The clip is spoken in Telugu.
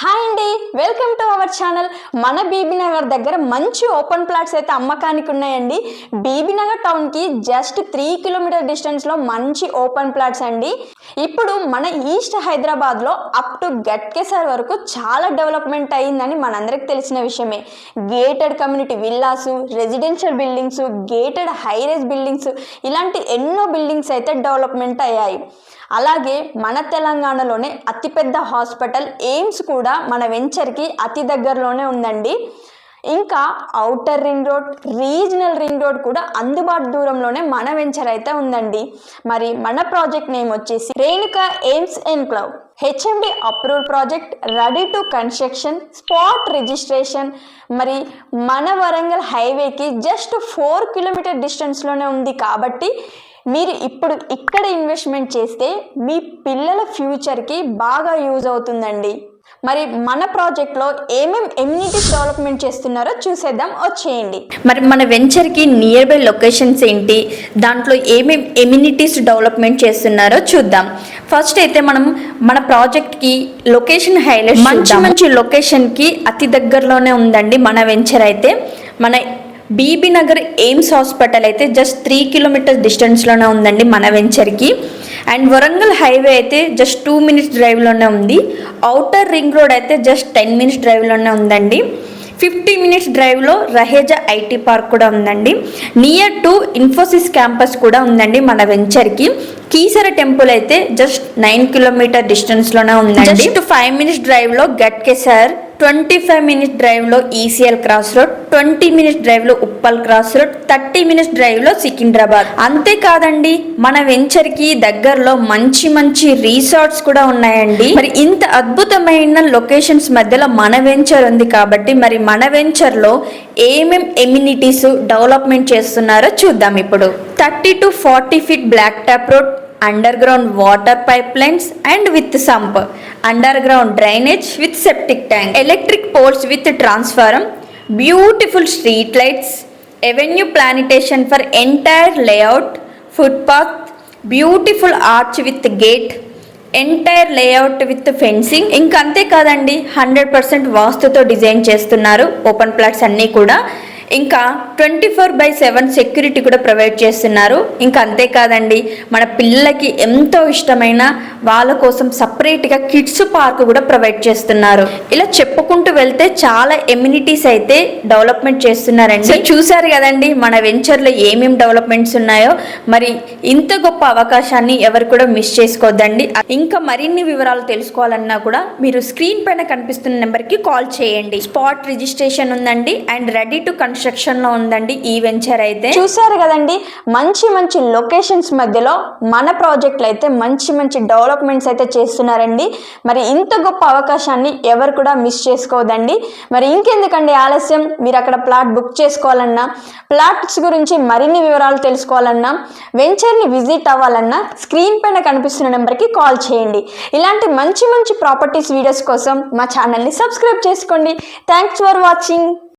హాయ్ అండి, వెల్కమ్ టు అవర్ ఛానల్. మన బీబీనగర్ దగ్గర మంచి ఓపెన్ ప్లాట్స్ అయితే అమ్మకానికి ఉన్నాయండి. బీబీనగర్ టౌన్కి జస్ట్ 3 కిలోమీటర్ డిస్టెన్స్లో మంచి ఓపెన్ ప్లాట్స్ అండి. ఇప్పుడు మన ఈస్ట్ హైదరాబాద్లో అప్ టు గట్కేసర్ వరకు చాలా డెవలప్మెంట్ అయ్యిందని మనందరికి తెలిసిన విషయమే. Gated community villas, residential buildings, gated హైరేజ్ buildings, ఇలాంటి ఎన్నో బిల్డింగ్స్ అయితే డెవలప్మెంట్ అయ్యాయి. అలాగే మన తెలంగాణలోనే అతిపెద్ద హాస్పిటల్ ఎయిమ్స్ కూడా మన వెంచర్కి అతి దగ్గరలోనే ఉందండి. ఇంకా outer ring road, regional ring road కూడా అందుబాటు దూరంలోనే మన వెంచర్ అయితే ఉందండి. మరి మన ప్రాజెక్ట్ నేమ్ వచ్చేసి Renuka aims enclave. HMD approved project, ready to construction, spot registration. మరి మన వరంగల్ హైవేకి జస్ట్ 4 కిలోమీటర్ డిస్టెన్స్లోనే ఉంది. కాబట్టి మీరు ఇప్పుడు ఇక్కడ ఇన్వెస్ట్మెంట్ చేస్తే మీ పిల్లల ఫ్యూచర్కి బాగా యూజ్ అవుతుందండి. మరి మన ప్రాజెక్ట్లో ఏమేం ఎమ్యూనిటీస్ డెవలప్మెంట్ చేస్తున్నారో చూసేద్దాం, వచ్చేయండి. మరి మన వెంచర్కి నియర్ బై లొకేషన్స్ ఏంటి, దాంట్లో ఏమేం ఎమ్యూనిటీస్ డెవలప్మెంట్ చేస్తున్నారో చూద్దాం. ఫస్ట్ అయితే మనం మన ప్రాజెక్ట్కి లొకేషన్ హైలైట్, మంచి లొకేషన్కి అతి దగ్గరలోనే ఉందండి మన వెంచర్ అయితే. మన బీబీనగర్ ఎయిమ్స్ హాస్పిటల్ అయితే జస్ట్ 3 కిలోమీటర్స్ డిస్టెన్స్లోనే ఉందండి మన వెంచర్కి. అండ్ వరంగల్ హైవే అయితే జస్ట్ 2 మినిట్స్ డ్రైవ్లోనే ఉంది. ఔటర్ రింగ్ రోడ్ అయితే జస్ట్ 10 మినిట్స్ డ్రైవ్లోనే ఉందండి. 50 మినిట్స్ డ్రైవ్లో రహేజా ఐటీ పార్క్ కూడా ఉందండి. నియర్ టు ఇన్ఫోసిస్ క్యాంపస్ కూడా ఉందండి మన వెంచర్కి. కీసర టెంపుల్ అయితే జస్ట్ 9 కిలోమీటర్ డిస్టెన్స్లోనే ఉందండి. జస్ట్ 5 మినిట్స్ డ్రైవ్లో గట్కేసర్, 25 మినిట్స్ డ్రైవ్లో ఈసీఎల్ క్రాస్ రోడ్, 20 మినిట్స్ డ్రైవ్లో ఉప్పల్ క్రాస్ రోడ్, 30 మినిట్స్ డ్రైవ్లో సికింద్రాబాద్. అంతేకాదండి, మన వెంచర్కి దగ్గరలో మంచి రిసార్ట్స్ కూడా ఉన్నాయండి. మరి ఇంత అద్భుతమైన లొకేషన్స్ మధ్యలో మన వెంచర్ ఉంది కాబట్టి మరి మన వెంచర్లో ఏమేం ఎమ్యూనిటీస్ డెవలప్మెంట్ చేస్తున్నారో చూద్దాం ఇప్పుడు. 30 to 40 feet black top road, underground water pipe lines and with sump, underground drainage with septic tank, electric poles with transformer, beautiful street lights, avenue plantation for entire layout, footpath, beautiful arch with gate, entire layout with fencing. ఇంకా అంతేకాదండి, 100% వాస్తుతో డిజైన్ చేస్తున్నారు ఓపెన్ ప్లాట్స్ అన్నీ కూడా. ఇంకా 24/7 సెక్యూరిటీ కూడా ప్రొవైడ్ చేస్తున్నారు. ఇంకా అంతేకాదండి, మన పిల్లలకి ఎంతో ఇష్టమైన వాళ్ళ కోసం సపరేట్గా కిడ్స్ పార్క్ కూడా ప్రొవైడ్ చేస్తున్నారు. ఇలా చెప్పుకుంటూ వెళ్తే చాలా ఎమ్యూనిటీస్ అయితే డెవలప్మెంట్ చేస్తున్నారండి. చూసారు కదండి మన వెంచర్లో ఏమేమి డెవలప్మెంట్స్ ఉన్నాయో. మరి ఇంత గొప్ప అవకాశాన్ని ఎవరు కూడా మిస్ చేసుకోవద్దండి. ఇంకా మరిన్ని వివరాలు తెలుసుకోవాలన్నా కూడా మీరు స్క్రీన్ పైన కనిపిస్తున్న నెంబర్కి కాల్ చేయండి. స్పాట్ రిజిస్ట్రేషన్ ఉందండి అండ్ రెడీ టు కన్స్ట్రక్షన్ లో ఉందండి ఈ వెంచర్ అయితే. చూసారు కదండి, మంచి లొకేషన్స్ మధ్యలో మన ప్రాజెక్టులు అయితే మంచి డెవలప్మెంట్స్ అయితే చేస్తున్నారండి. మరి ఇంత గొప్ప అవకాశాన్ని ఎవరు కూడా మిస్ చేసుకోవద్దండి. మరి ఇంకెందుకండి ఆలస్యం, మీరు అక్కడ ప్లాట్ బుక్ చేసుకోవాలన్నా, ప్లాట్స్ గురించి మరిన్ని వివరాలు తెలుసుకోవాలన్నా, వెంచర్ని విజిట్ అవ్వాలన్నా స్క్రీన్ పైన కనిపిస్తున్న నెంబర్కి కాల్ చేయండి. ఇలాంటి మంచి ప్రాపర్టీస్ వీడియోస్ కోసం మా ఛానల్ని సబ్స్క్రైబ్ చేసుకోండి. Thanks for watching.